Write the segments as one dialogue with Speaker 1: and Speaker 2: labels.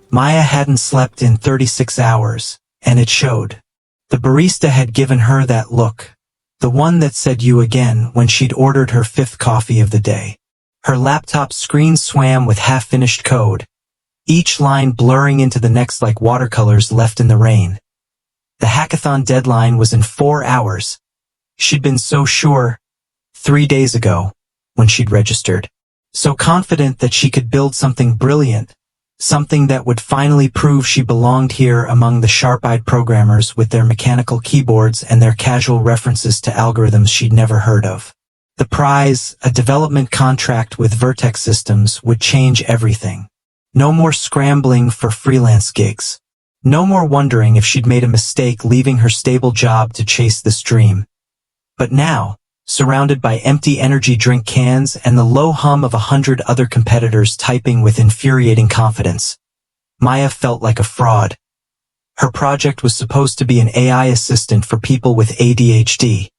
Speaker 1: Maya hadn't slept in 36 hours, and it showed. The barista had given her that look, the one that said "you again" when she'd ordered her 5th coffee of the day. Her laptop screen swam with half-finished code, each line blurring into the next like watercolors left in the rain. The hackathon deadline was in 4 hours. She'd been so sure 3 days ago when she'd registered. So confident that she could build something brilliant, something that would finally prove she belonged here among the sharp-eyed programmers with their mechanical keyboards and their casual references to algorithms she'd never heard of. The prize, a development contract with Vertex Systems, would change everything. No more scrambling for freelance gigs. No more wondering if she'd made a mistake leaving her stable job to chase this dream. But now, surrounded by empty energy drink cans and the low hum of 100 other competitors typing with infuriating confidence, Maya felt like a fraud. Her project was supposed to be an AI assistant for people with ADHD.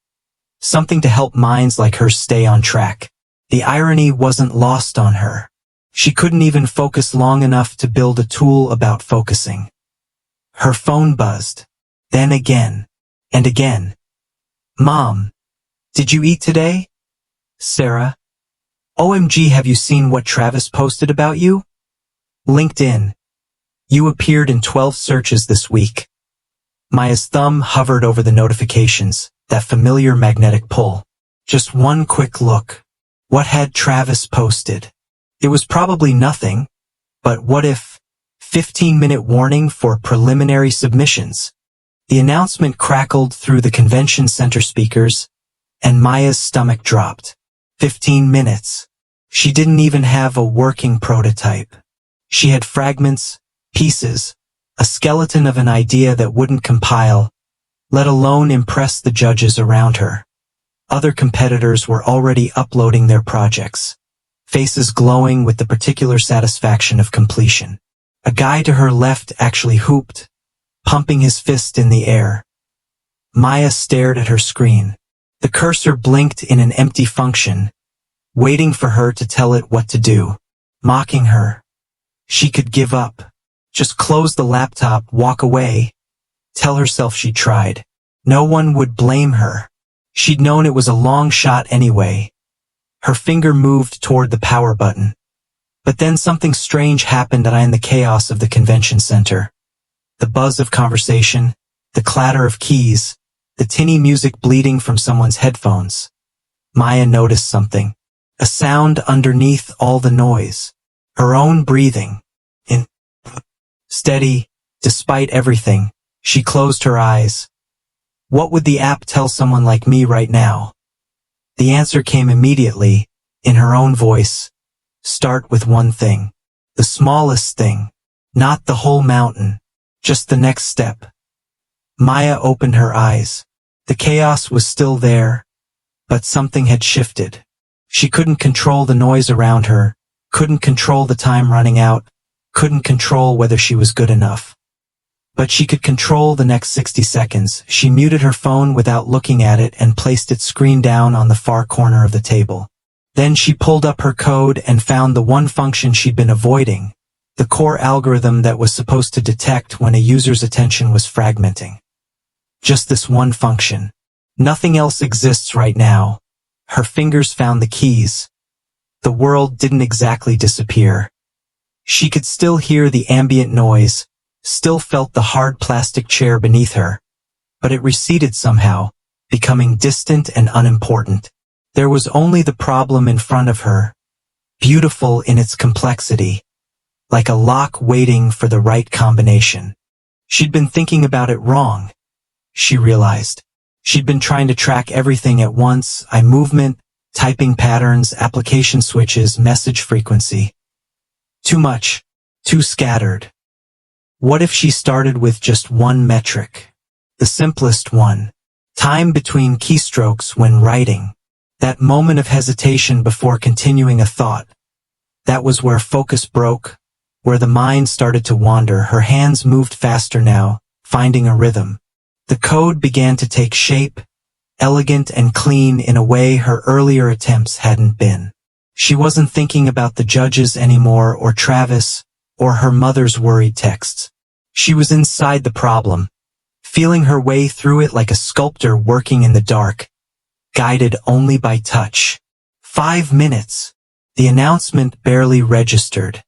Speaker 1: Something to help minds like hers stay on track. The irony wasn't lost on her. She couldn't even focus long enough to build a tool about focusing. Her phone buzzed. Then again. And again. "Mom, did you eat today?" "Sarah? OMG, have you seen what Travis posted about you?" "LinkedIn. You appeared in 12 searches this week." Maya's thumb hovered over the notifications, that familiar magnetic pull. Just one quick look. What had Travis posted? It was probably nothing, but what if 15-minute warning for preliminary submissions? The announcement crackled through the convention center speakers, and Maya's stomach dropped. 15 minutes. She didn't even have a working prototype. She had fragments, pieces, a skeleton of an idea that wouldn't compile, let alone impress the judges around her. Other competitors were already uploading their projects, faces glowing with the particular satisfaction of completion. A guy to her left actually hooped, pumping his fist in the air. Maya stared at her screen. The cursor blinked in an empty function, waiting for her to tell it what to do. Mocking her. She could give up. Just close the laptop, walk away. Tell herself she tried. No one would blame her. She'd known it was a long shot anyway. Her finger moved toward the power button. But then something strange happened in the chaos of the convention center. The buzz of conversation, the clatter of keys, the tinny music bleeding from someone's headphones. Maya noticed something. A sound underneath all the noise. Her own breathing. Steady, despite everything. She closed her eyes. What would the app tell someone like me right now? The answer came immediately, in her own voice. Start with one thing. The smallest thing. Not the whole mountain. Just the next step. Maya opened her eyes. The chaos was still there, but something had shifted. She couldn't control the noise around her, couldn't control the time running out, couldn't control whether she was good enough. But she could control the next 60 seconds. She muted her phone without looking at it and placed its screen down on the far corner of the table. Then she pulled up her code and found the one function she'd been avoiding, the core algorithm that was supposed to detect when a user's attention was fragmenting. Just this one function. Nothing else exists right now. Her fingers found the keys. The world didn't exactly disappear. She could still hear the ambient noise, still felt the hard plastic chair beneath her, but it receded somehow, becoming distant and unimportant. There was only the problem in front of her, beautiful in its complexity, like a lock waiting for the right combination. She'd been thinking about it wrong, she realized. She'd been trying to track everything at once, eye movement, typing patterns, application switches, message frequency. Too much, too scattered. What if she started with just one metric? The simplest one. Time between keystrokes when writing. That moment of hesitation before continuing a thought. That was where focus broke, where the mind started to wander. Her hands moved faster now, finding a rhythm. The code began to take shape, elegant and clean in a way her earlier attempts hadn't been. She wasn't thinking about the judges anymore or Travis, or her mother's worried texts. She was inside the problem, feeling her way through it like a sculptor working in the dark, guided only by touch. 5 minutes. The announcement barely registered.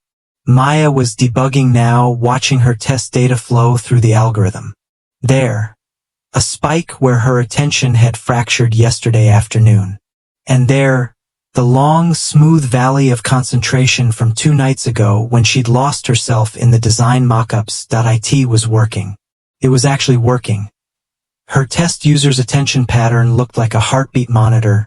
Speaker 1: Maya was debugging now, watching her test data flow through the algorithm. There, a spike where her attention had fractured yesterday afternoon. And there, the long, smooth valley of concentration from 2 nights ago when she'd lost herself in the design mockups. It was working. It was actually working. Her test user's attention pattern looked like a heartbeat monitor.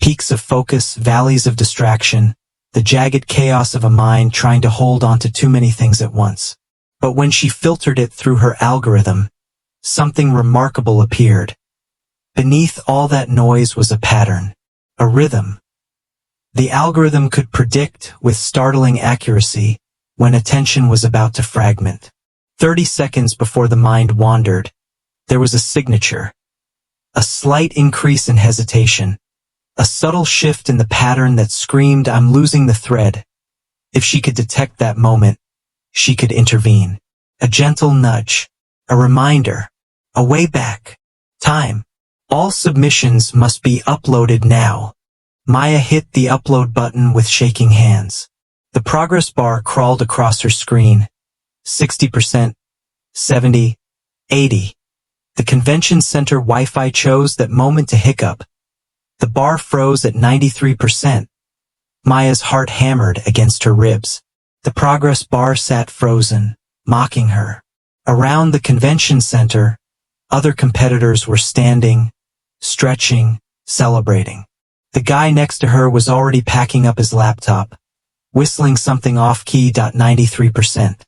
Speaker 1: Peaks of focus, valleys of distraction, the jagged chaos of a mind trying to hold on to too many things at once. But when she filtered it through her algorithm, something remarkable appeared. Beneath all that noise was a pattern, a rhythm. The algorithm could predict, with startling accuracy, when attention was about to fragment. 30 seconds before the mind wandered, there was a signature. A slight increase in hesitation. A subtle shift in the pattern that screamed, "I'm losing the thread." If she could detect that moment, she could intervene. A gentle nudge. A reminder. A way back. Time. All submissions must be uploaded now. Maya hit the upload button with shaking hands. The progress bar crawled across her screen. 60%, 70, 80. The convention center Wi-Fi chose that moment to hiccup. The bar froze at 93%. Maya's heart hammered against her ribs. The progress bar sat frozen, mocking her. Around the convention center, other competitors were standing, stretching, celebrating. The guy next to her was already packing up his laptop, whistling something off-key. 93%.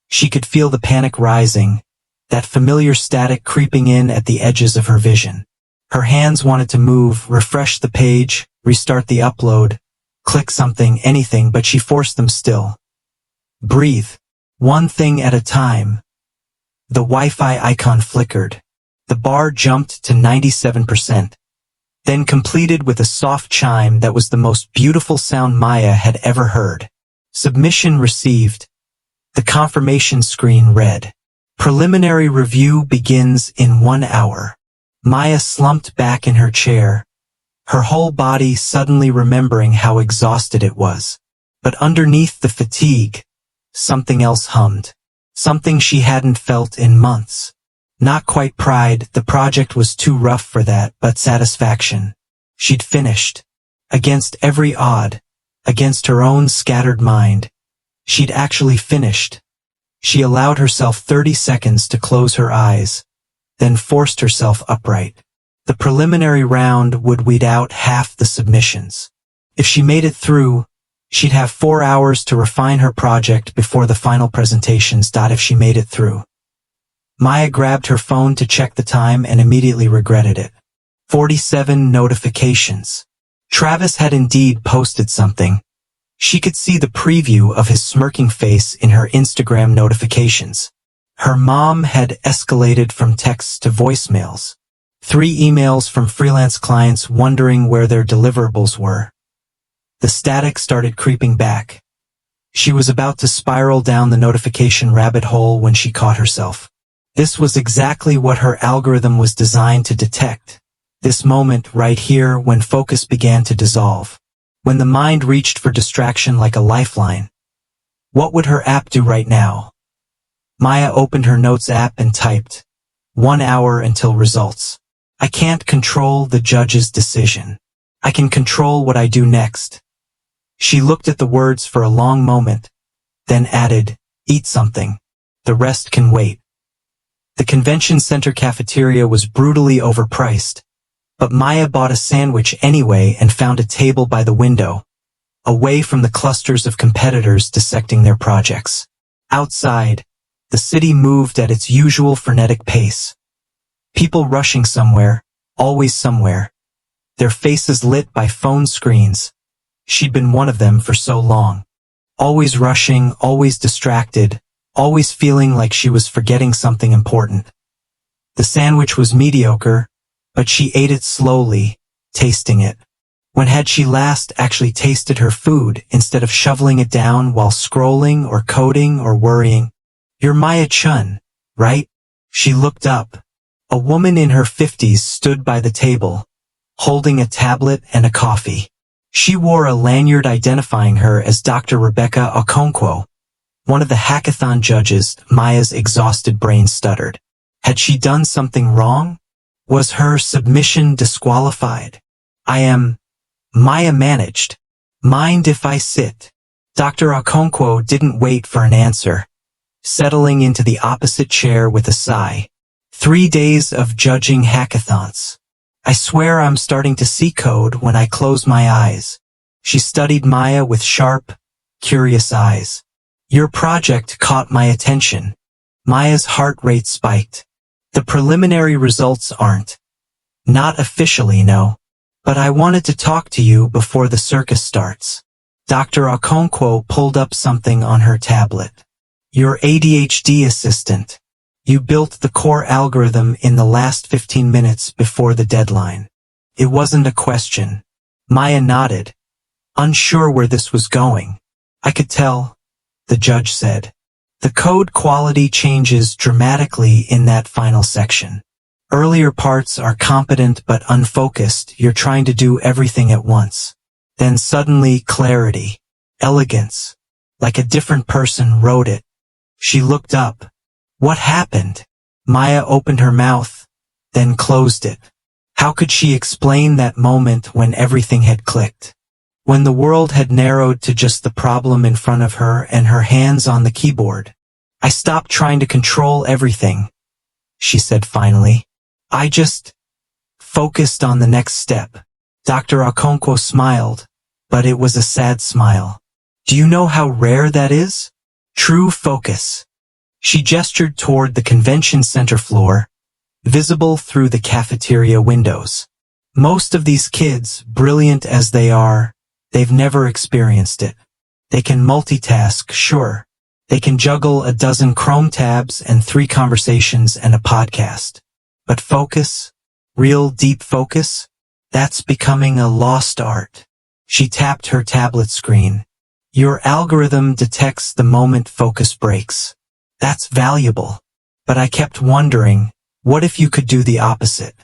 Speaker 1: She could feel the panic rising, that familiar static creeping in at the edges of her vision. Her hands wanted to move, refresh the page, restart the upload, click something, anything, but she forced them still. Breathe. One thing at a time. The Wi-Fi icon flickered. The bar jumped to 97%. Then completed with a soft chime that was the most beautiful sound Maya had ever heard. Submission received. The confirmation screen read. Preliminary review begins in 1 hour. Maya slumped back in her chair, her whole body suddenly remembering how exhausted it was. But underneath the fatigue, something else hummed. Something she hadn't felt in months. Not quite pride, the project was too rough for that, but satisfaction. She'd finished. Against every odd, against her own scattered mind, she'd actually finished. She allowed herself 30 seconds to close her eyes, then forced herself upright. The preliminary round would weed out half the submissions. If she made it through, she'd have 4 hours to refine her project before the final presentations. If she made it through. Maya grabbed her phone to check the time and immediately regretted it. 47 notifications. Travis had indeed posted something. She could see the preview of his smirking face in her Instagram notifications. Her mom had escalated from texts to voicemails. 3 emails from freelance clients wondering where their deliverables were. The static started creeping back. She was about to spiral down the notification rabbit hole when she caught herself. This was exactly what her algorithm was designed to detect. This moment right here when focus began to dissolve. When the mind reached for distraction like a lifeline. What would her app do right now? Maya opened her Notes app and typed, 1 hour until results. I can't control the judge's decision. I can control what I do next. She looked at the words for a long moment, then added, eat something. The rest can wait. The convention center cafeteria was brutally overpriced, but Maya bought a sandwich anyway and found a table by the window, away from the clusters of competitors dissecting their projects. Outside, the city moved at its usual frenetic pace. People rushing somewhere, always somewhere, their faces lit by phone screens. She'd been one of them for so long. Always rushing, always distracted, always feeling like she was forgetting something important. The sandwich was mediocre, but she ate it slowly, tasting it. When had she last actually tasted her food instead of shoveling it down while scrolling or coding or worrying? "You're Maya Chun, right?" She looked up. A woman in her 50s stood by the table, holding a tablet and a coffee. She wore a lanyard identifying her as Dr. Rebecca Okonkwo, one of the hackathon judges. Maya's exhausted brain stuttered. Had she done something wrong? Was her submission disqualified? Maya managed. "Mind if I sit?" Dr. Okonkwo didn't wait for an answer, settling into the opposite chair with a sigh. 3 days of judging hackathons. I swear I'm starting to see code when I close my eyes. She studied Maya with sharp, curious eyes. "Your project caught my attention." Maya's heart rate spiked. "The preliminary results aren't. Not officially, no. But I wanted to talk to you before the circus starts." Dr. Okonkwo pulled up something on her tablet. "Your ADHD assistant. You built the core algorithm in the last 15 minutes before the deadline." It wasn't a question. Maya nodded, unsure where this was going. "I could tell," the judge said. "The code quality changes dramatically in that final section. Earlier parts are competent but unfocused. You're trying to do everything at once. Then suddenly clarity, elegance, like a different person wrote it." She looked up. "What happened?" Maya opened her mouth, then closed it. How could she explain that moment when everything had clicked? When the world had narrowed to just the problem in front of her and her hands on the keyboard. "I stopped trying to control everything," she said finally. "I just focused on the next step." Dr. Okonkwo smiled, but it was a sad smile. "Do you know how rare that is? True focus." She gestured toward the convention center floor, visible through the cafeteria windows. "Most of these kids, brilliant as they are, they've never experienced it. They can multitask, sure. They can juggle a dozen Chrome tabs and 3 conversations and a podcast. But focus, real deep focus, that's becoming a lost art." She tapped her tablet screen. "Your algorithm detects the moment focus breaks. That's valuable. But I kept wondering, what if you could do the opposite?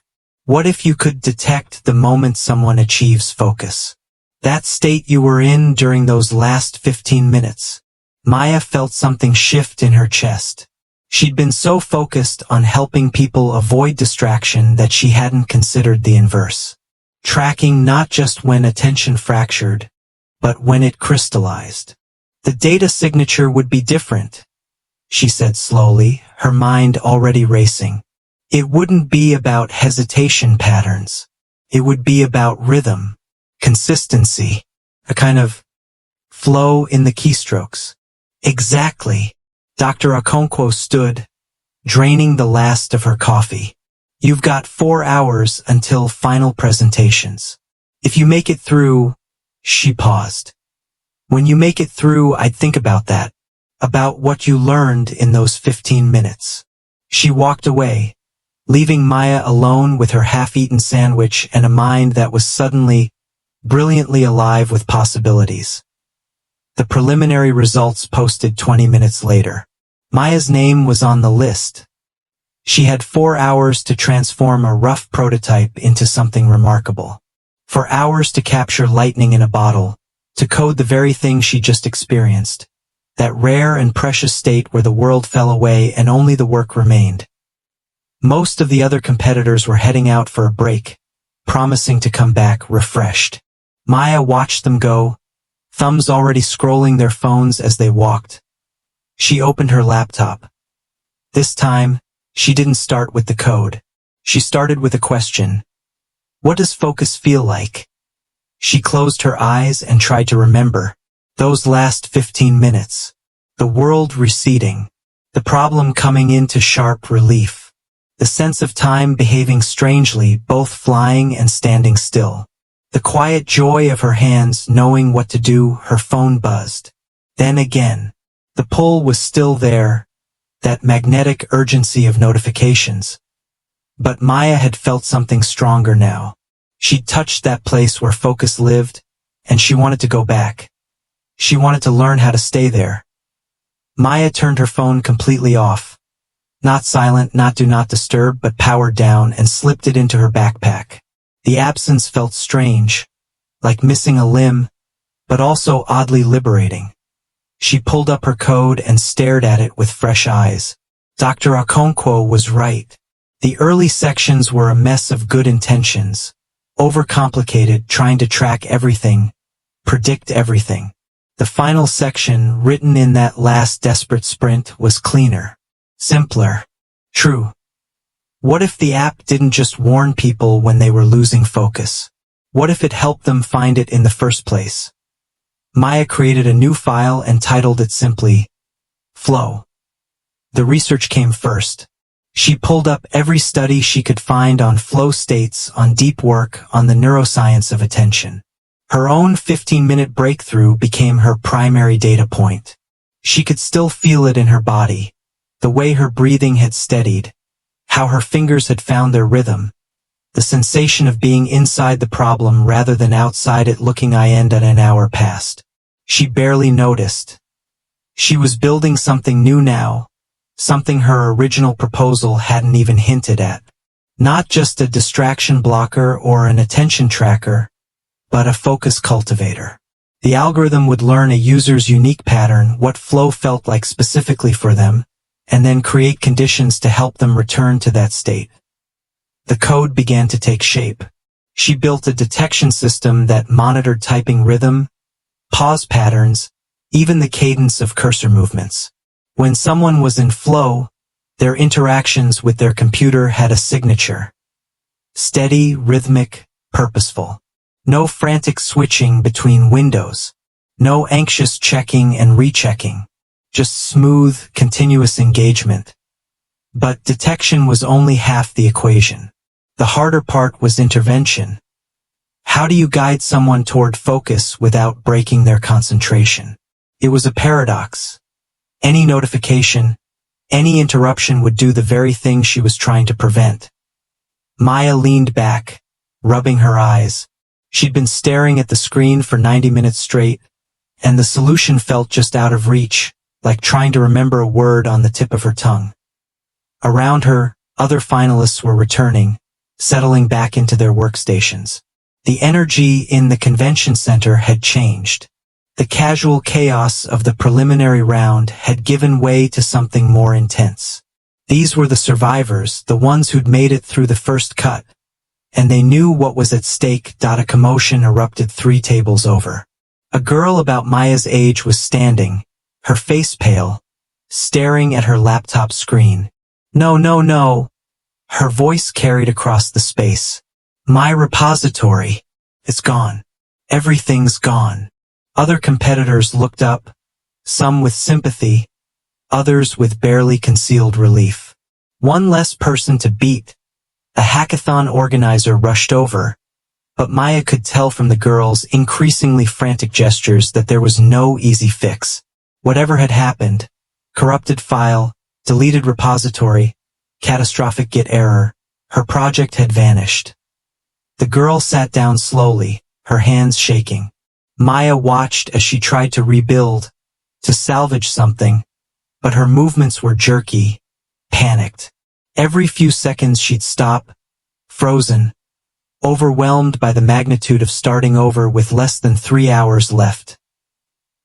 Speaker 1: What if you could detect the moment someone achieves focus? That state you were in during those last 15 minutes. Maya felt something shift in her chest. She'd been so focused on helping people avoid distraction that she hadn't considered the inverse. Tracking not just when attention fractured, but when it crystallized. The data signature would be different, she said slowly, her mind already racing. It wouldn't be about hesitation patterns. It would be about rhythm, consistency, a kind of flow in the keystrokes. Exactly. Dr. Okonkwo stood, draining the last of her coffee. "You've got 4 hours until final presentations. If you make it through," she paused. "When you make it through, I'd think about that. About what you learned in those 15 minutes. She walked away, leaving Maya alone with her half-eaten sandwich and a mind that was suddenly, brilliantly alive with possibilities. The preliminary results posted 20 minutes later. Maya's name was on the list. She had 4 hours to transform a rough prototype into something remarkable. 4 hours to capture lightning in a bottle, to code the very thing she just experienced. That rare and precious state where the world fell away and only the work remained. Most of the other competitors were heading out for a break, promising to come back refreshed. Maya watched them go, thumbs already scrolling their phones as they walked. She opened her laptop. This time, she didn't start with the code. She started with a question. What does focus feel like? She closed her eyes and tried to remember. Those last 15 minutes. The world receding. The problem coming into sharp relief. The sense of time behaving strangely, both flying and standing still. The quiet joy of her hands knowing what to do. Her phone buzzed. Then again. The pull was still there, that magnetic urgency of notifications. But Maya had felt something stronger now. She'd touched that place where focus lived, and she wanted to go back. She wanted to learn how to stay there. Maya turned her phone completely off. Not silent, not do not disturb, but powered down, and slipped it into her backpack. The absence felt strange, like missing a limb, but also oddly liberating. She pulled up her code and stared at it with fresh eyes. Dr. Okonkwo was right. The early sections were a mess of good intentions, overcomplicated, trying to track everything, predict everything. The final section, written in that last desperate sprint, was cleaner, simpler, true. What if the app didn't just warn people when they were losing focus? What if it helped them find it in the first place? Maya created a new file and titled it simply, Flow. The research came first. She pulled up every study she could find on flow states, on deep work, on the neuroscience of attention. Her own 15-minute breakthrough became her primary data point. She could still feel it in her body, the way her breathing had steadied, how her fingers had found their rhythm, the sensation of being inside the problem rather than outside it. Looking at an hour passed. She barely noticed. She was building something new now, something her original proposal hadn't even hinted at. Not just a distraction blocker or an attention tracker, but a focus cultivator. The algorithm would learn a user's unique pattern, what flow felt like specifically for them, and then create conditions to help them return to that state. The code began to take shape. She built a detection system that monitored typing rhythm, pause patterns, even the cadence of cursor movements. When someone was in flow, their interactions with their computer had a signature. Steady, rhythmic, purposeful. No frantic switching between windows. No anxious checking and rechecking. Just smooth, continuous engagement. But detection was only half the equation. The harder part was intervention. How do you guide someone toward focus without breaking their concentration? It was a paradox. Any notification, any interruption would do the very thing she was trying to prevent. Maya leaned back, rubbing her eyes. She'd been staring at the screen for 90 minutes straight, and the solution felt just out of reach, like trying to remember a word on the tip of her tongue. Around her, other finalists were returning, settling back into their workstations. The energy in the convention center had changed. The casual chaos of the preliminary round had given way to something more intense. These were the survivors, the ones who'd made it through the first cut, and they knew what was at stake. A commotion erupted 3 tables over. A girl about Maya's age was standing, her face pale, staring at her laptop screen. No, no, no. Her voice carried across the space. My repository. It's gone. Everything's gone. Other competitors looked up, some with sympathy, others with barely concealed relief. One less person to beat. A hackathon organizer rushed over, but Maya could tell from the girls' increasingly frantic gestures that there was no easy fix. Whatever had happened, corrupted file, deleted repository, catastrophic Git error, her project had vanished. The girl sat down slowly, her hands shaking. Maya watched as she tried to rebuild, to salvage something, but her movements were jerky, panicked. Every few seconds she'd stop, frozen, overwhelmed by the magnitude of starting over with less than 3 hours left.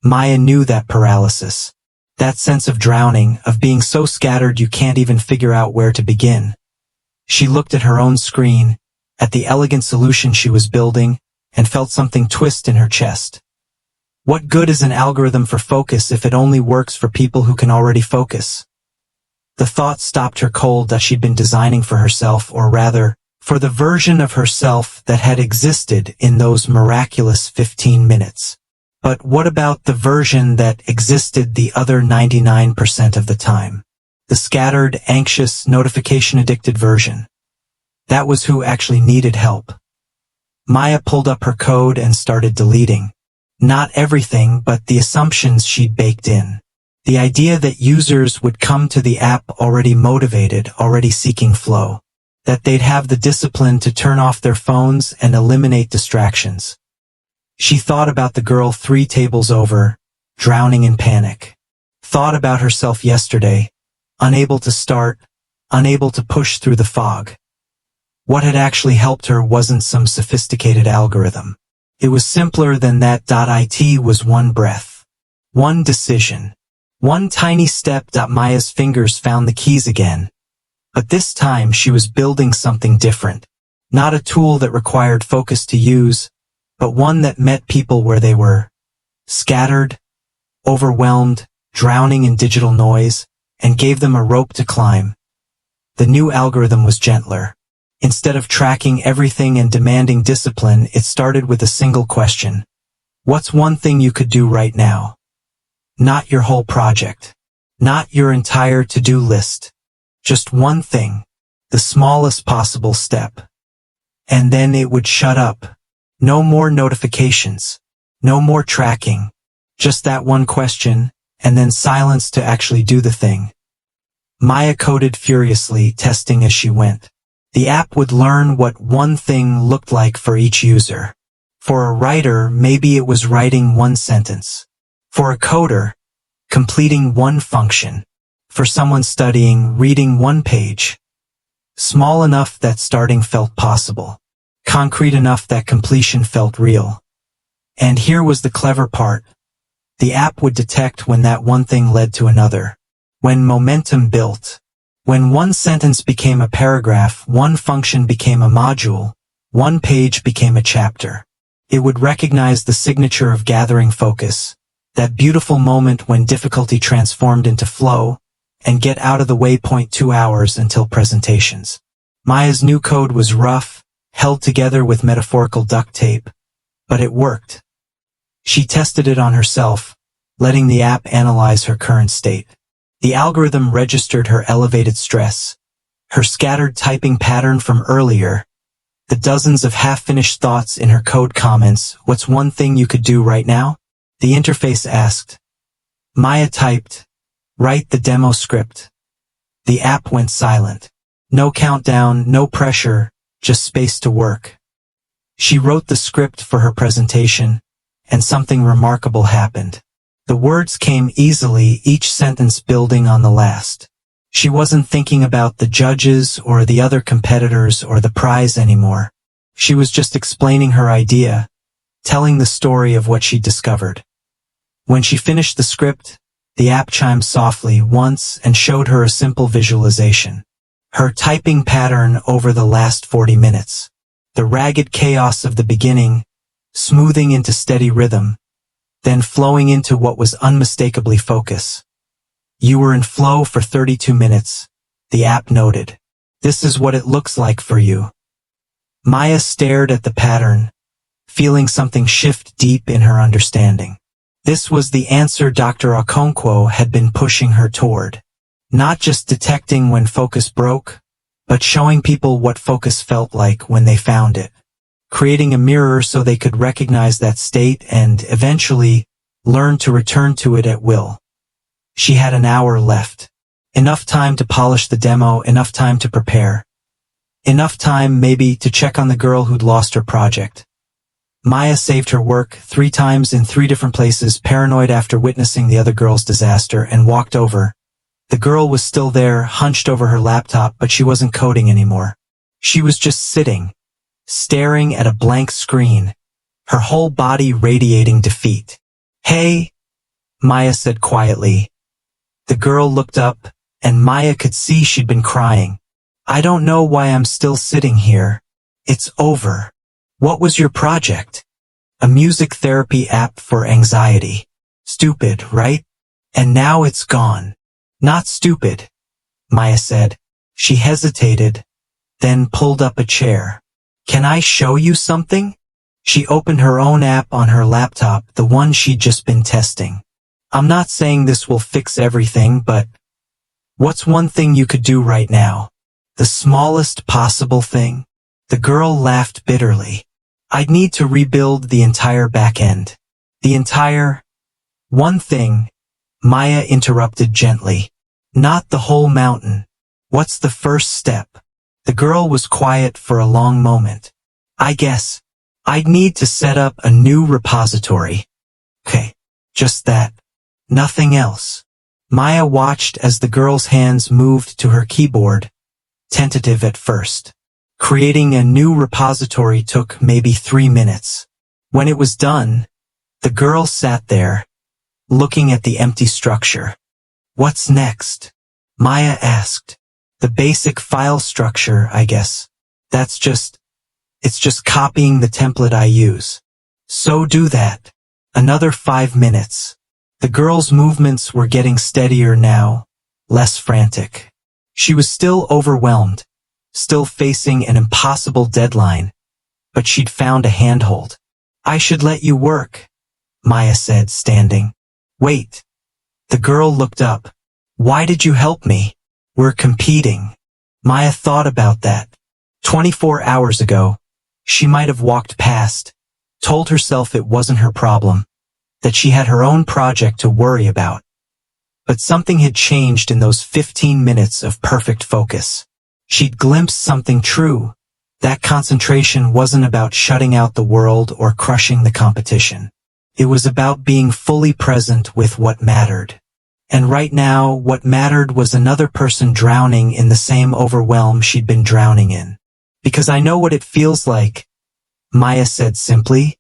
Speaker 1: Maya knew that paralysis, that sense of drowning, of being so scattered you can't even figure out where to begin. She looked at her own screen, at the elegant solution she was building, and felt something twist in her chest. What good is an algorithm for focus if it only works for people who can already focus? The thought stopped her cold that she'd been designing for herself, or rather, for the version of herself that had existed in those miraculous 15 minutes. But what about the version that existed the other 99% of the time? The scattered, anxious, notification-addicted version. That was who actually needed help. Maya pulled up her code and started deleting. Not everything, but the assumptions she'd baked in. The idea that users would come to the app already motivated, already seeking flow. that they'd have the discipline to turn off their phones and eliminate distractions. She thought about the girl 3 tables over, drowning in panic. Thought about herself yesterday, unable to start, unable to push through the fog. What had actually helped her wasn't some sophisticated algorithm. It was simpler than that. It was one breath. One decision. One tiny step. Maya's fingers found the keys again. But this time she was building something different. Not a tool that required focus to use, but one that met people where they were. Scattered, overwhelmed, drowning in digital noise, and gave them a rope to climb. The new algorithm was gentler. Instead of tracking everything and demanding discipline, it started with a single question. What's one thing you could do right now? Not your whole project. Not your entire to-do list. Just one thing. The smallest possible step. And then it would shut up. No more notifications. No more tracking. Just that one question, and then silence to actually do the thing. Maya coded furiously, testing as she went. The app would learn what one thing looked like for each user. For a writer, maybe it was writing one sentence. For a coder, completing one function. For someone studying, reading one page. Small enough that starting felt possible. Concrete enough that completion felt real. And here was the clever part. The app would detect when that one thing led to another. When momentum built. When one sentence became a paragraph, one function became a module, one page became a chapter. It would recognize the signature of gathering focus, that beautiful moment when difficulty transformed into flow, and get out of the way. 2 hours until presentations. Maya's new code was rough, held together with metaphorical duct tape, but it worked. She tested it on herself, letting the app analyze her current state. The algorithm registered her elevated stress, her scattered typing pattern from earlier, the dozens of half-finished thoughts in her code comments. What's one thing you could do right now? The interface asked. Maya typed, write the demo script. The app went silent. No countdown, no pressure, just space to work. She wrote the script for her presentation, and something remarkable happened. The words came easily, each sentence building on the last. She wasn't thinking about the judges or the other competitors or the prize anymore. She was just explaining her idea, telling the story of what she'd discovered. When she finished the script, the app chimed softly once and showed her a simple visualization. Her typing pattern over the last 40 minutes. The ragged chaos of the beginning, smoothing into steady rhythm, then flowing into what was unmistakably focus. You were in flow for 32 minutes, the app noted. This is what it looks like for you. Maya stared at the pattern, feeling something shift deep in her understanding. This was the answer Dr. Okonkwo had been pushing her toward. Not just detecting when focus broke, but showing people what focus felt like when they found it. Creating a mirror so they could recognize that state and, eventually, learn to return to it at will. She had an hour left. Enough time to polish the demo, enough time to prepare. Enough time, maybe, to check on the girl who'd lost her project. Maya saved her work 3 times in 3 different places, paranoid after witnessing the other girl's disaster, and walked over. The girl was still there, hunched over her laptop, but she wasn't coding anymore. She was just sitting, staring at a blank screen, her whole body radiating defeat. Hey, Maya said quietly. The girl looked up, and Maya could see she'd been crying. I don't know why I'm still sitting here. It's over. What was your project? A music therapy app for anxiety. Stupid, right? And now it's gone. Not stupid, Maya said. She hesitated, then pulled up a chair. Can I show you something? She opened her own app on her laptop, the one she'd just been testing. I'm not saying this will fix everything, but what's one thing you could do right now? The smallest possible thing? The girl laughed bitterly. I'd need to rebuild the entire back end. The entire... One thing, Maya interrupted gently. Not the whole mountain. What's the first step? The girl was quiet for a long moment. I guess I'd need to set up a new repository. Okay, just that. Nothing else. Maya watched as the girl's hands moved to her keyboard, tentative at first. Creating a new repository took maybe 3 minutes. When it was done, the girl sat there, looking at the empty structure. What's next? Maya asked. The basic file structure, I guess. It's just copying the template I use. So do that. Another 5 minutes. The girl's movements were getting steadier now, less frantic. She was still overwhelmed, still facing an impossible deadline, but she'd found a handhold. I should let you work, Maya said, standing. Wait. The girl looked up. Why did you help me? We're competing. Maya thought about that. 24 hours ago, she might have walked past, told herself it wasn't her problem, that she had her own project to worry about. But something had changed in those 15 minutes of perfect focus. She'd glimpsed something true. That concentration wasn't about shutting out the world or crushing the competition. It was about being fully present with what mattered. And right now, what mattered was another person drowning in the same overwhelm she'd been drowning in. Because I know what it feels like, Maya said simply.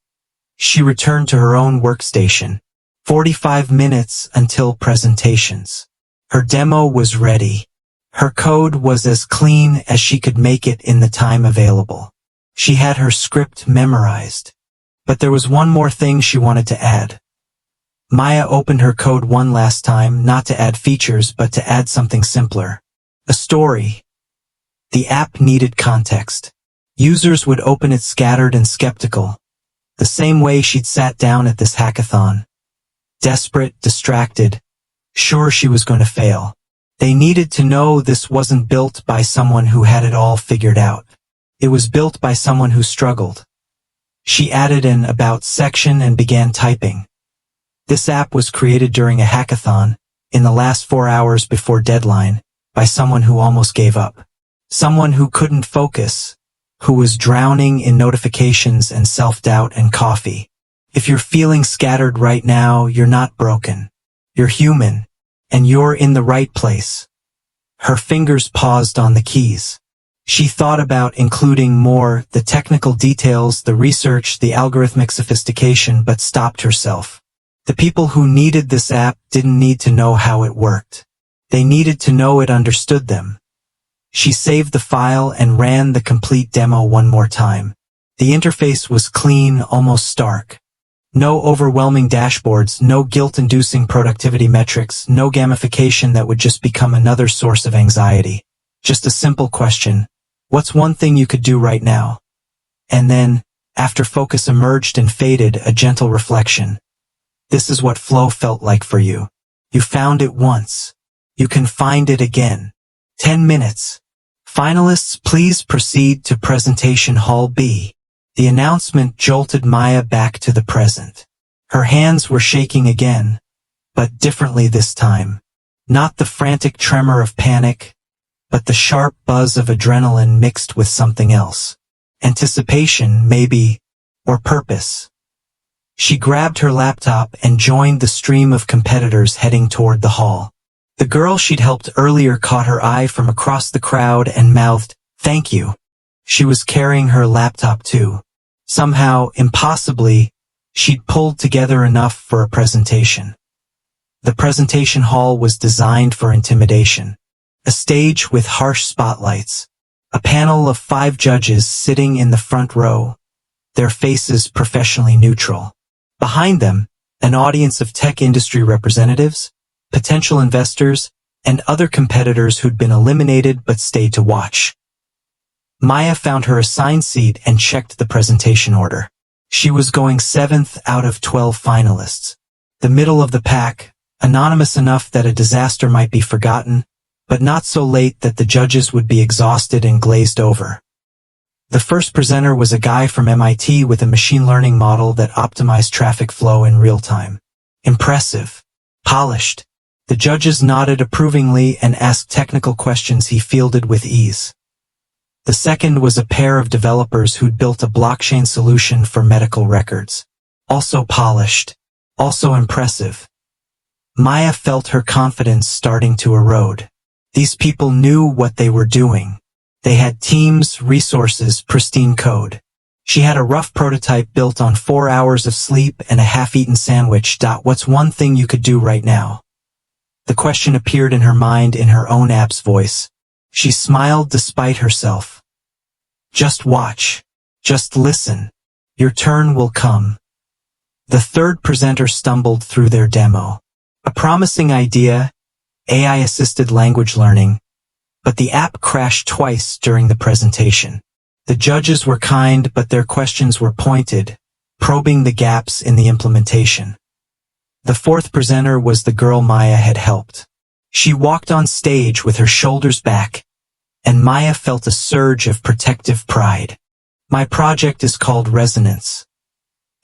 Speaker 1: She returned to her own workstation. 45 minutes until presentations. Her demo was ready. Her code was as clean as she could make it in the time available. She had her script memorized. But there was one more thing she wanted to add. Maya opened her code one last time, not to add features, but to add something simpler. A story. The app needed context. Users would open it scattered and skeptical, the same way she'd sat down at this hackathon. Desperate, distracted, sure she was going to fail. They needed to know this wasn't built by someone who had it all figured out. It was built by someone who struggled. She added an About section and began typing. This app was created during a hackathon, in the last 4 hours before deadline, by someone who almost gave up. Someone who couldn't focus, who was drowning in notifications and self-doubt and coffee. If you're feeling scattered right now, you're not broken. You're human, and you're in the right place. Her fingers paused on the keys. She thought about including more, the technical details, the research, the algorithmic sophistication, but stopped herself. The people who needed this app didn't need to know how it worked. They needed to know it understood them. She saved the file and ran the complete demo one more time. The interface was clean, almost stark. No overwhelming dashboards, no guilt-inducing productivity metrics, no gamification that would just become another source of anxiety. Just a simple question. What's one thing you could do right now? And then, after focus emerged and faded, a gentle reflection. This is what flow felt like for you. You found it once. You can find it again. 10 minutes. Finalists, please proceed to Presentation Hall B. The announcement jolted Maya back to the present. Her hands were shaking again, but differently this time. Not the frantic tremor of panic, but the sharp buzz of adrenaline mixed with something else. Anticipation, maybe, or purpose. She grabbed her laptop and joined the stream of competitors heading toward the hall. The girl she'd helped earlier caught her eye from across the crowd and mouthed, "Thank you." She was carrying her laptop too. Somehow, impossibly, she'd pulled together enough for a presentation. The presentation hall was designed for intimidation. A stage with harsh spotlights. A panel of 5 judges sitting in the front row, their faces professionally neutral. Behind them, an audience of tech industry representatives, potential investors, and other competitors who'd been eliminated but stayed to watch. Maya found her assigned seat and checked the presentation order. She was going 7th out of 12 finalists. The middle of the pack, anonymous enough that a disaster might be forgotten, but not so late that the judges would be exhausted and glazed over. The first presenter was a guy from MIT with a machine learning model that optimized traffic flow in real time. Impressive. Polished. The judges nodded approvingly and asked technical questions he fielded with ease. The second was a pair of developers who'd built a blockchain solution for medical records. Also polished. Also impressive. Maya felt her confidence starting to erode. These people knew what they were doing. They had teams, resources, pristine code. She had a rough prototype built on 4 hours of sleep and a half-eaten sandwich. What's one thing you could do right now? The question appeared in her mind in her own app's voice. She smiled despite herself. Just watch. Just listen. Your turn will come. The third presenter stumbled through their demo. A promising idea, AI-assisted language learning, but the app crashed twice during the presentation. The judges were kind, but their questions were pointed, probing the gaps in the implementation. The fourth presenter was the girl Maya had helped. She walked on stage with her shoulders back, and Maya felt a surge of protective pride. My project is called Resonance.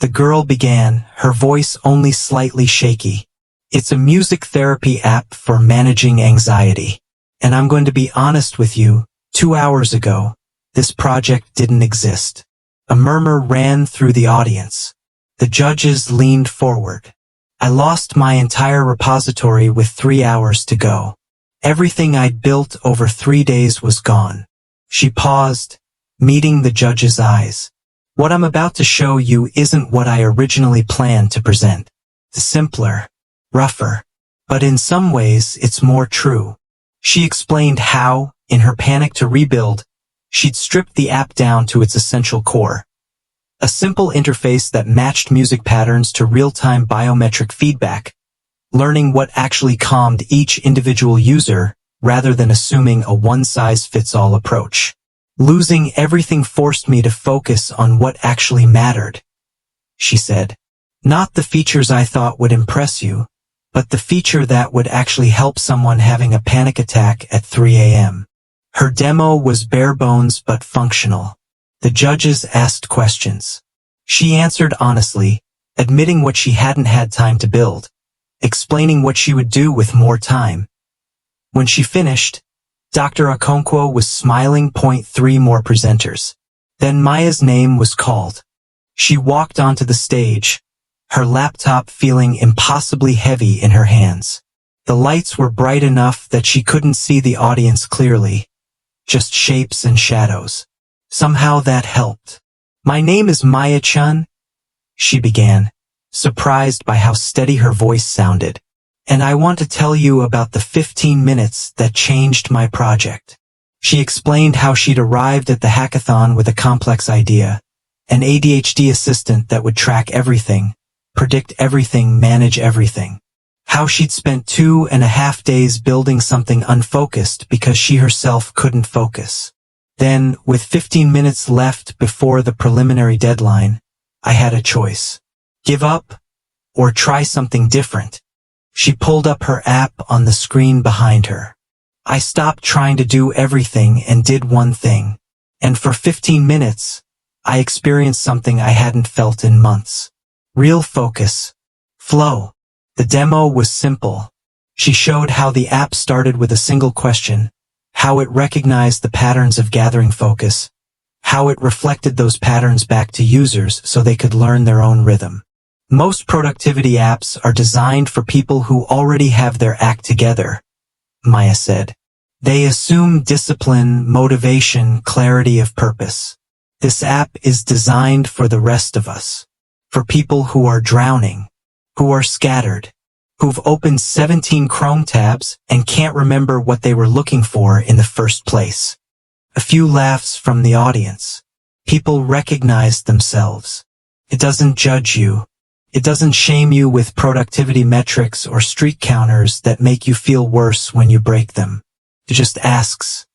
Speaker 1: The girl began, her voice only slightly shaky. It's a music therapy app for managing anxiety. And I'm going to be honest with you, 2 hours ago, this project didn't exist. A murmur ran through the audience. The judges leaned forward. I lost my entire repository with 3 hours to go. Everything I'd built over 3 days was gone. She paused, meeting the judge's eyes. What I'm about to show you isn't what I originally planned to present. It's simpler, rougher, but in some ways it's more true. She explained how, in her panic to rebuild, she'd stripped the app down to its essential core. A simple interface that matched music patterns to real-time biometric feedback, learning what actually calmed each individual user rather than assuming a one-size-fits-all approach. Losing everything forced me to focus on what actually mattered, she said. Not the features I thought would impress you, but the feature that would actually help someone having a panic attack at 3 a.m. Her demo was bare bones but functional. The judges asked questions. She answered honestly, admitting what she hadn't had time to build, explaining what she would do with more time. When she finished, Dr. Okonkwo was smiling. 3 more presenters. Then Maya's name was called. She walked onto the stage, her laptop feeling impossibly heavy in her hands. The lights were bright enough that she couldn't see the audience clearly, just shapes and shadows. Somehow that helped. My name is Maya Chun, she began, surprised by how steady her voice sounded. And I want to tell you about the 15 minutes that changed my project. She explained how she'd arrived at the hackathon with a complex idea, an ADHD assistant that would track everything, predict everything, manage everything. How she'd spent 2.5 days building something unfocused because she herself couldn't focus. Then, with 15 minutes left before the preliminary deadline, I had a choice. Give up, or try something different. She pulled up her app on the screen behind her. I stopped trying to do everything and did one thing. And for 15 minutes, I experienced something I hadn't felt in months. Real focus. Flow. The demo was simple. She showed how the app started with a single question, how it recognized the patterns of gathering focus, how it reflected those patterns back to users so they could learn their own rhythm. Most productivity apps are designed for people who already have their act together, Maya said. They assume discipline, motivation, clarity of purpose. This app is designed for the rest of us. For people who are drowning, who are scattered, who've opened 17 Chrome tabs and can't remember what they were looking for in the first place. A few laughs from the audience. People recognized themselves. It doesn't judge you. It doesn't shame you with productivity metrics or streak counters that make you feel worse when you break them. It just asks,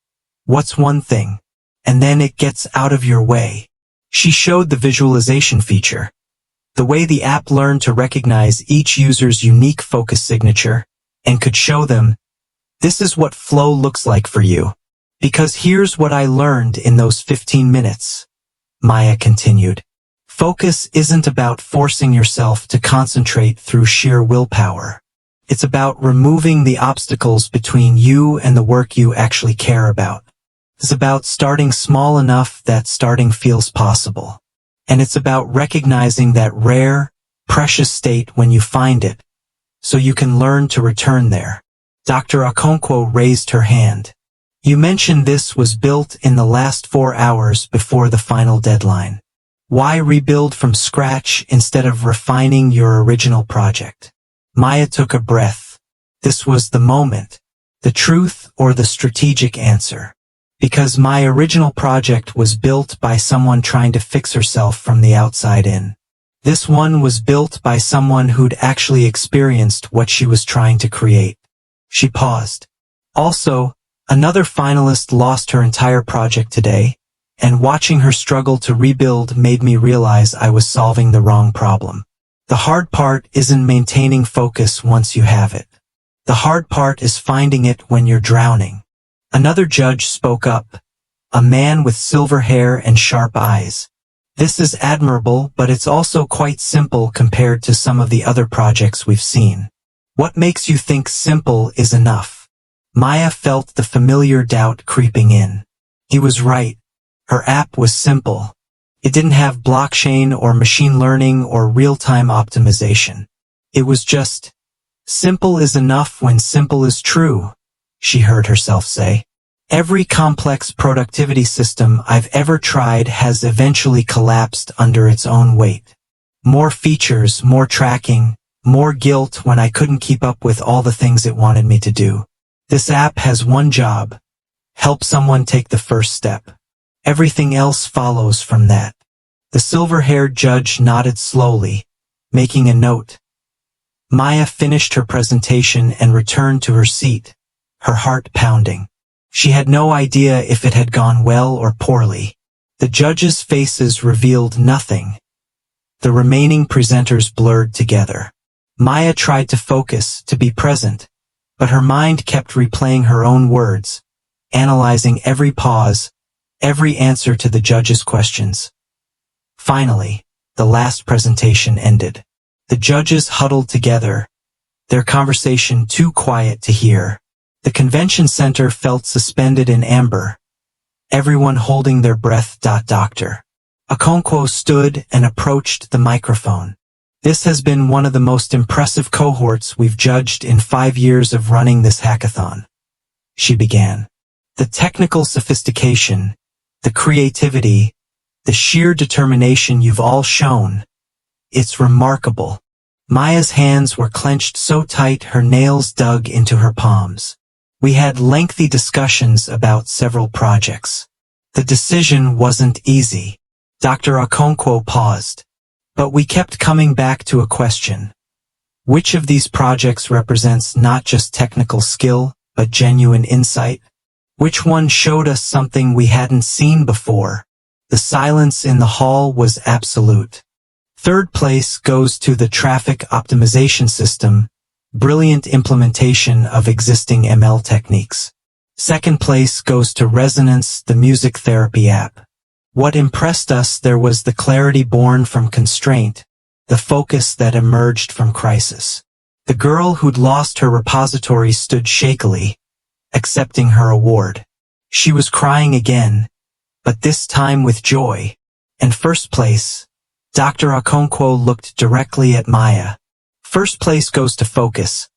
Speaker 1: what's one thing? And then it gets out of your way. She showed the visualization feature. The way the app learned to recognize each user's unique focus signature and could show them, this is what flow looks like for you. Because here's what I learned in those 15 minutes, Maya continued. Focus isn't about forcing yourself to concentrate through sheer willpower. It's about removing the obstacles between you and the work you actually care about. It's about starting small enough that starting feels possible. And it's about recognizing that rare, precious state when you find it, so you can learn to return there. Dr. Okonkwo raised her hand. You mentioned this was built in the last 4 hours before the final deadline. Why rebuild from scratch instead of refining your original project? Maya took a breath. This was the moment, the truth or the strategic answer. Because my original project was built by someone trying to fix herself from the outside in. This one was built by someone who'd actually experienced what she was trying to create. She paused. Also, another finalist lost her entire project today, and watching her struggle to rebuild made me realize I was solving the wrong problem. The hard part isn't maintaining focus once you have it. The hard part is finding it when you're drowning. Another judge spoke up, a man with silver hair and sharp eyes. This is admirable, but it's also quite simple compared to some of the other projects we've seen. What makes you think simple is enough? Maya felt the familiar doubt creeping in. He was right. Her app was simple. It didn't have blockchain or machine learning or real-time optimization. It was just, simple is enough when simple is true, she heard herself say. Every complex productivity system I've ever tried has eventually collapsed under its own weight. More features, more tracking, more guilt when I couldn't keep up with all the things it wanted me to do. This app has one job: help someone take the first step. Everything else follows from that. The silver-haired judge nodded slowly, making a note. Maya finished her presentation and returned to her seat, her heart pounding. She had no idea if it had gone well or poorly. The judges' faces revealed nothing. The remaining presenters blurred together. Maya tried to focus, to be present, but her mind kept replaying her own words, analyzing every pause, every answer to the judges' questions. Finally, the last presentation ended. The judges huddled together, their conversation too quiet to hear. The convention center felt suspended in amber, everyone holding their breath. Dr. Okonkwo stood and approached the microphone. This has been one of the most impressive cohorts we've judged in 5 years of running this hackathon, she began. The technical sophistication, the creativity, the sheer determination you've all shown, it's remarkable. Maya's hands were clenched so tight her nails dug into her palms. We had lengthy discussions about several projects. The decision wasn't easy. Dr. Okonkwo paused. But we kept coming back to a question. Which of these projects represents not just technical skill, but genuine insight? Which one showed us something we hadn't seen before? The silence in the hall was absolute. Third place goes to the traffic optimization system, brilliant implementation of existing ML techniques. Second place goes to Resonance, the music therapy app. What impressed us there was the clarity born from constraint, the focus that emerged from crisis. The girl who'd lost her repository stood shakily, accepting her award. She was crying again, but this time with joy. And first place, Dr. Okonkwo looked directly at Maya. First place goes to Focus,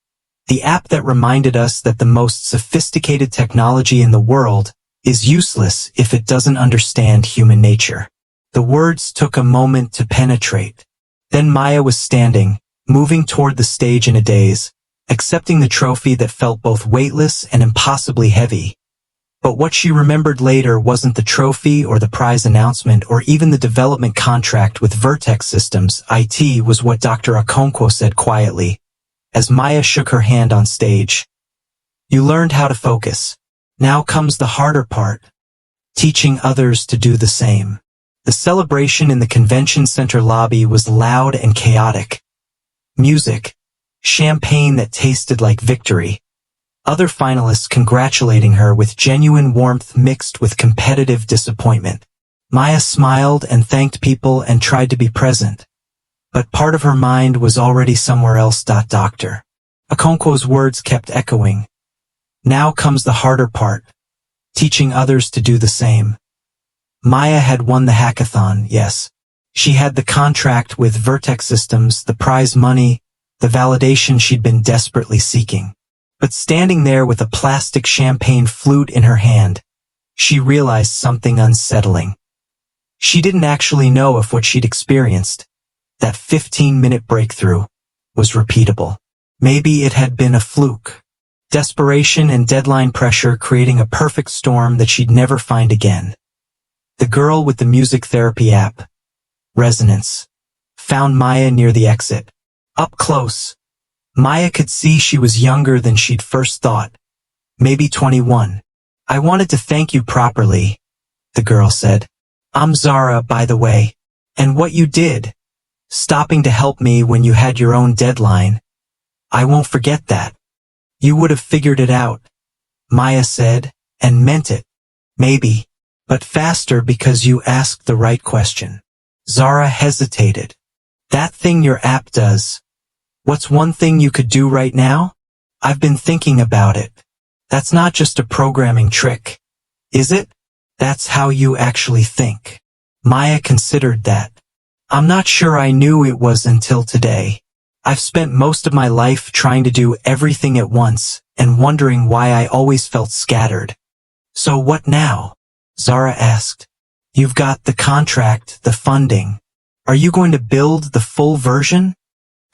Speaker 1: the app that reminded us that the most sophisticated technology in the world is useless if it doesn't understand human nature. The words took a moment to penetrate. Then Maya was standing, moving toward the stage in a daze, accepting the trophy that felt both weightless and impossibly heavy. But what she remembered later wasn't the trophy or the prize announcement or even the development contract with Vertex Systems. It was what Dr. Okonkwo said quietly, as Maya shook her hand on stage. You learned how to focus. Now comes the harder part, teaching others to do the same. The celebration in the convention center lobby was loud and chaotic. Music, champagne that tasted like victory. Other finalists congratulating her with genuine warmth mixed with competitive disappointment. Maya smiled and thanked people and tried to be present, but part of her mind was already somewhere else. Dr. Okonkwo's words kept echoing. Now comes the harder part, teaching others to do the same. Maya had won the hackathon, yes. She had the contract with Vertex Systems, the prize money, the validation she'd been desperately seeking. But standing there with a plastic champagne flute in her hand, she realized something unsettling. She didn't actually know if what she'd experienced, that 15-minute breakthrough, was repeatable. Maybe it had been a fluke. Desperation and deadline pressure creating a perfect storm that she'd never find again. The girl with the music therapy app, Resonance, found Maya near the exit. Up close, Maya could see she was younger than she'd first thought, maybe 21. "I wanted to thank you properly," the girl said. "I'm Zara, by the way. And what you did, stopping to help me when you had your own deadline, I won't forget that. You would have figured it out," Maya said, and meant it. "Maybe, but faster because you asked the right question." Zara hesitated. "That thing your app does. What's one thing you could do right now?" "I've been thinking about it. That's not just a programming trick, is it?" "That's how you actually think." Maya considered that. "I'm not sure I knew it was until today. I've spent most of my life trying to do everything at once and wondering why I always felt scattered." "So what now?" Zara asked. "You've got the contract, the funding. Are you going to build the full version?"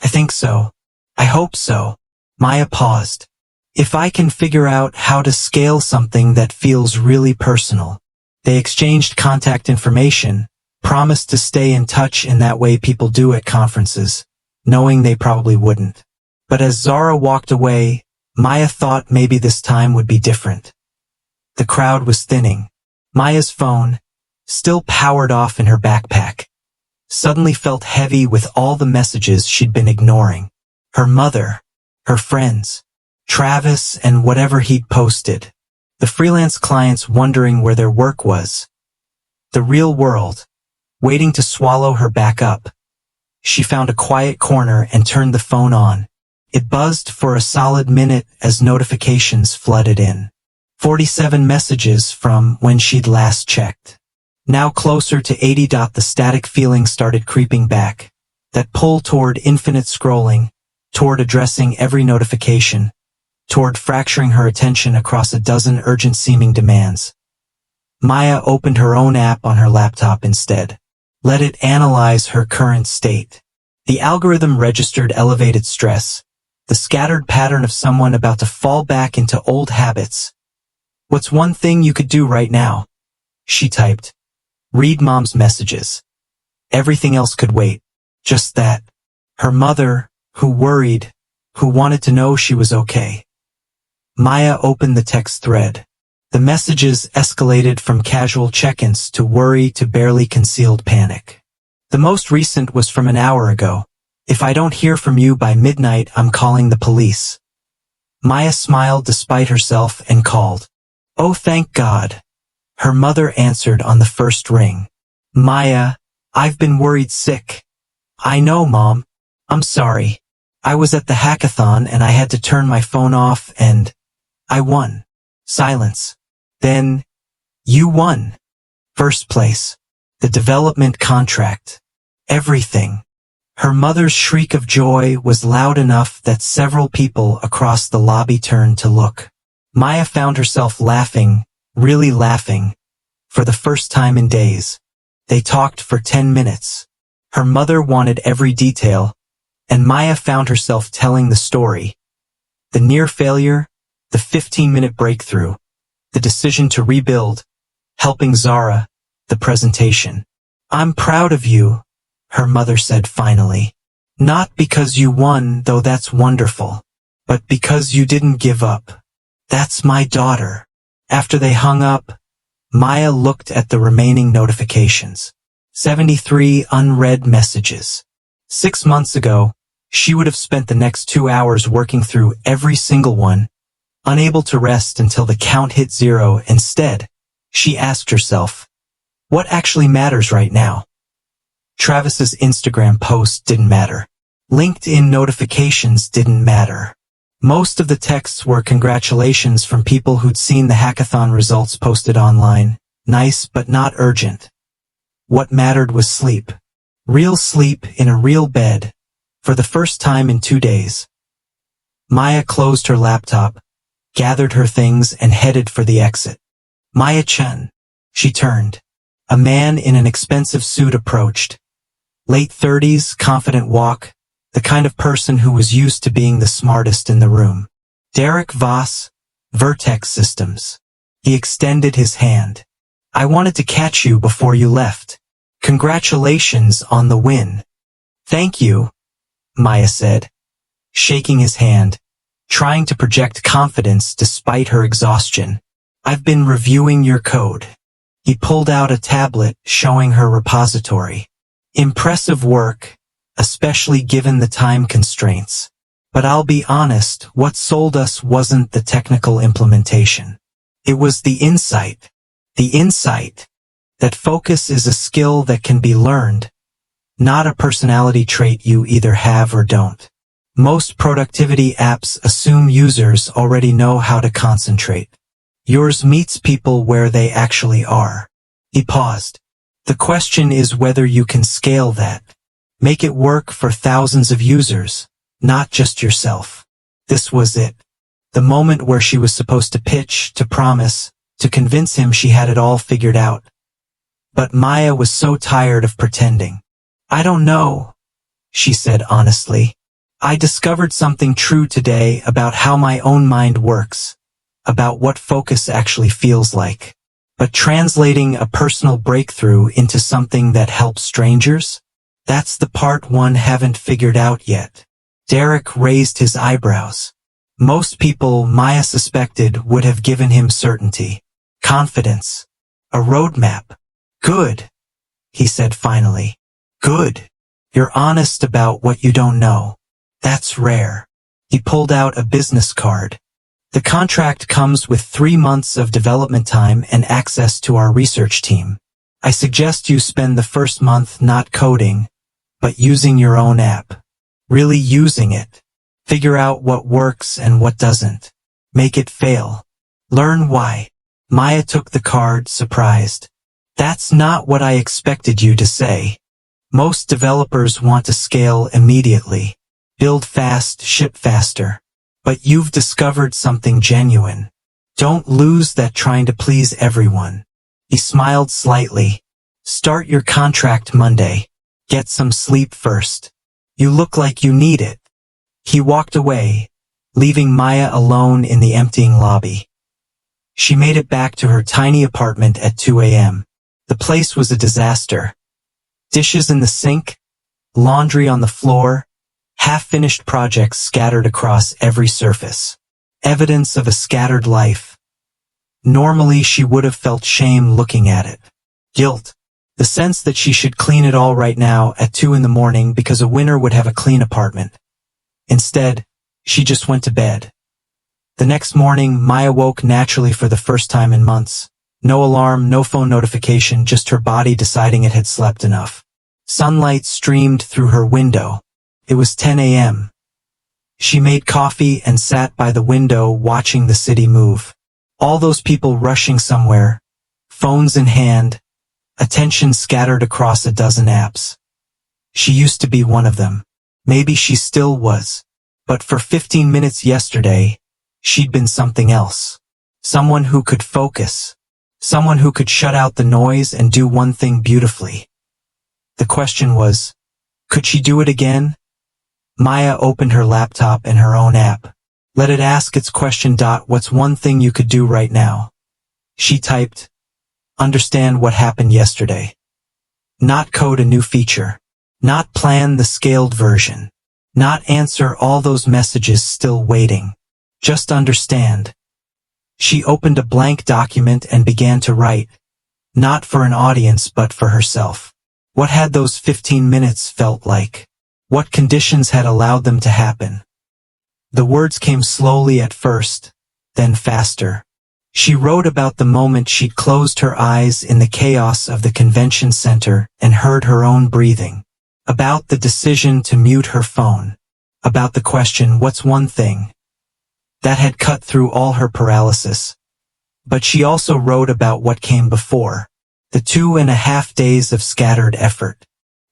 Speaker 1: "I think so. I hope so." Maya paused. "If I can figure out how to scale something that feels really personal." They exchanged contact information, promised to stay in touch in that way people do at conferences, knowing they probably wouldn't. But as Zara walked away, Maya thought maybe this time would be different. The crowd was thinning. Maya's phone, still powered off in her backpack, suddenly felt heavy with all the messages she'd been ignoring. Her mother, her friends, Travis and whatever he'd posted. The freelance clients wondering where their work was. The real world, waiting to swallow her back up. She found a quiet corner and turned the phone on. It buzzed for a solid minute as notifications flooded in. 47 messages from when she'd last checked. Now closer to 80. The static feeling started creeping back. That pull toward infinite scrolling, toward addressing every notification, toward fracturing her attention across a dozen urgent-seeming demands. Maya opened her own app on her laptop instead. Let it analyze her current state. The algorithm registered elevated stress, the scattered pattern of someone about to fall back into old habits. "What's one thing you could do right now?" she typed. "Read Mom's messages. Everything else could wait." Just that. Her mother, who worried, who wanted to know she was okay. Maya opened the text thread. The messages escalated from casual check-ins to worry to barely concealed panic. The most recent was from an hour ago. "If I don't hear from you by midnight, I'm calling the police." Maya smiled despite herself and called. "Oh, thank God." Her mother answered on the first ring. "Maya, I've been worried sick." "I know, Mom. I'm sorry. I was at the hackathon and I had to turn my phone off and I won." Silence. "Then, you won." "First place. The development contract. Everything." Her mother's shriek of joy was loud enough that several people across the lobby turned to look. Maya found herself laughing, really laughing, for the first time in days. They talked for 10 minutes. Her mother wanted every detail, and Maya found herself telling the story. The near failure, the 15-minute breakthrough, the decision to rebuild, helping Zara, the presentation. "I'm proud of you," her mother said finally. "Not because you won, though that's wonderful, but because you didn't give up. That's my daughter." After they hung up, Maya looked at the remaining notifications. 73 unread messages. 6 months ago, she would have spent the next 2 hours working through every single one, unable to rest until the count hit 0. Instead, she asked herself, what actually matters right now? Travis's Instagram post didn't matter. LinkedIn notifications didn't matter. Most of the texts were congratulations from people who'd seen the hackathon results posted online. Nice, but not urgent. What mattered was sleep. Real sleep in a real bed, for the first time in 2 days. Maya closed her laptop, gathered her things, and headed for the exit. Maya-chan. She turned. A man in an expensive suit approached. Late 30s, confident walk, the kind of person who was used to being the smartest in the room. Derek Voss, Vertex Systems. He extended his hand. I wanted to catch you before you left. Congratulations on the win. Thank you, Maya said, shaking his hand, trying to project confidence despite her exhaustion. I've been reviewing your code. He pulled out a tablet showing her repository. Impressive work, especially given the time constraints. But I'll be honest, what sold us wasn't the technical implementation. It was the insight. The insight that focus is a skill that can be learned, not a personality trait you either have or don't. Most productivity apps assume users already know how to concentrate. Yours meets people where they actually are. He paused. The question is whether you can scale that. Make it work for thousands of users, not just yourself. This was it. The moment where she was supposed to pitch, to promise, to convince him she had it all figured out. But Maya was so tired of pretending. I don't know, she said honestly. I discovered something true today about how my own mind works, about what focus actually feels like. But translating a personal breakthrough into something that helps strangers? That's the part one haven't figured out yet. Derek raised his eyebrows. Most people, Maya suspected, would have given him certainty, confidence, a roadmap. Good, he said finally. Good. You're honest about what you don't know. That's rare. He pulled out a business card. The contract comes with 3 months of development time and access to our research team. I suggest you spend the first month not coding, but using your own app. Really using it. Figure out what works and what doesn't. Make it fail. Learn why. Maya took the card, surprised. That's not what I expected you to say. Most developers want to scale immediately. Build fast, ship faster. But you've discovered something genuine. Don't lose that trying to please everyone. He smiled slightly. Start your contract Monday. Get some sleep first. You look like you need it. He walked away, leaving Maya alone in the emptying lobby. She made it back to her tiny apartment at 2 a.m. The place was a disaster. Dishes in the sink, laundry on the floor, half-finished projects scattered across every surface. Evidence of a scattered life. Normally she would have felt shame looking at it. Guilt. The sense that she should clean it all right now at 2 in the morning because a winner would have a clean apartment. Instead, she just went to bed. The next morning, Maya woke naturally for the first time in months. No alarm, no phone notification, just her body deciding it had slept enough. Sunlight streamed through her window. It was 10 a.m. She made coffee and sat by the window watching the city move. All those people rushing somewhere, phones in hand, attention scattered across a dozen apps. She used to be one of them. Maybe she still was. But for 15 minutes yesterday, she'd been something else. Someone who could focus. Someone who could shut out the noise and do one thing beautifully. The question was, could she do it again? Maya opened her laptop and her own app. Let it ask its question. What's one thing you could do right now? She typed, understand what happened yesterday. Not code a new feature. Not plan the scaled version. Not answer all those messages still waiting. Just understand. She opened a blank document and began to write. Not for an audience but for herself. What had those 15 minutes felt like? What conditions had allowed them to happen? The words came slowly at first, then faster. She wrote about the moment she'd closed her eyes in the chaos of the convention center and heard her own breathing. About the decision to mute her phone. About the question, what's one thing? that had cut through all her paralysis. But she also wrote about what came before. The 2.5 days of scattered effort.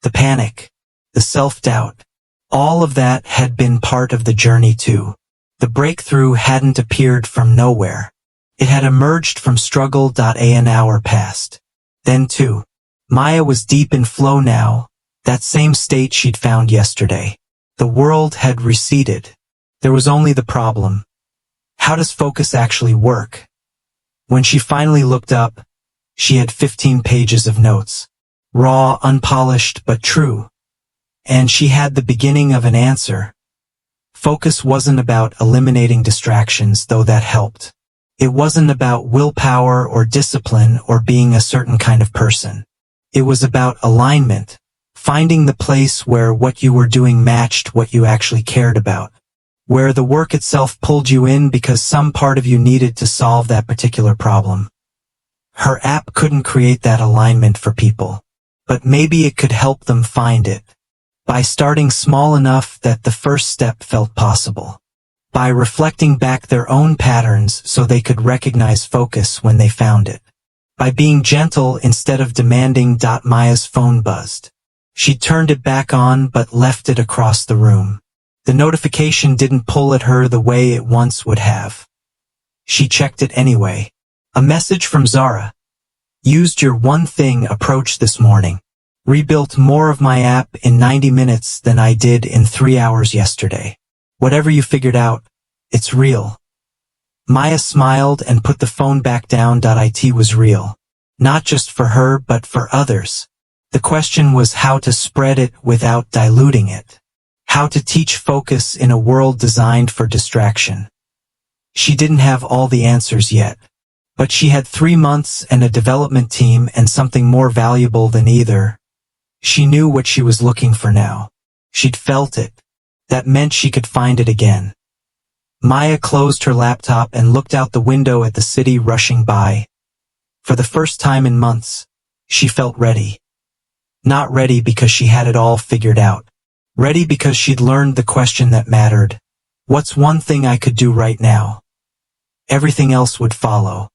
Speaker 1: The panic. The self-doubt. All of that had been part of the journey too. The breakthrough hadn't appeared from nowhere. It had emerged from struggle. An hour passed. Then too. Maya was deep in flow now, that same state she'd found yesterday. The world had receded. There was only the problem. How does focus actually work? When she finally looked up, she had 15 pages of notes. Raw, unpolished, but true. And she had the beginning of an answer. Focus wasn't about eliminating distractions, though that helped. It wasn't about willpower or discipline or being a certain kind of person. It was about alignment, finding the place where what you were doing matched what you actually cared about, where the work itself pulled you in because some part of you needed to solve that particular problem. Her app couldn't create that alignment for people, but maybe it could help them find it, by starting small enough that the first step felt possible, by reflecting back their own patterns so they could recognize focus when they found it, by being gentle instead of demanding. Maya's phone buzzed. She turned it back on but left it across the room. The notification didn't pull at her the way it once would have. She checked it anyway. A message from Zara. Used your one thing approach this morning. Rebuilt more of my app in 90 minutes than I did in 3 hours yesterday. Whatever you figured out, it's real. Maya smiled and put the phone back down. It was real. Not just for her but for others. The question was how to spread it without diluting it. How to teach focus in a world designed for distraction. She didn't have all the answers yet. But she had 3 months and a development team and something more valuable than either. She knew what she was looking for now. She'd felt it. That meant she could find it again. Maya closed her laptop and looked out the window at the city rushing by. For the first time in months, she felt ready. Not ready because she had it all figured out. Ready because she'd learned the question that mattered. What's one thing I could do right now? Everything else would follow.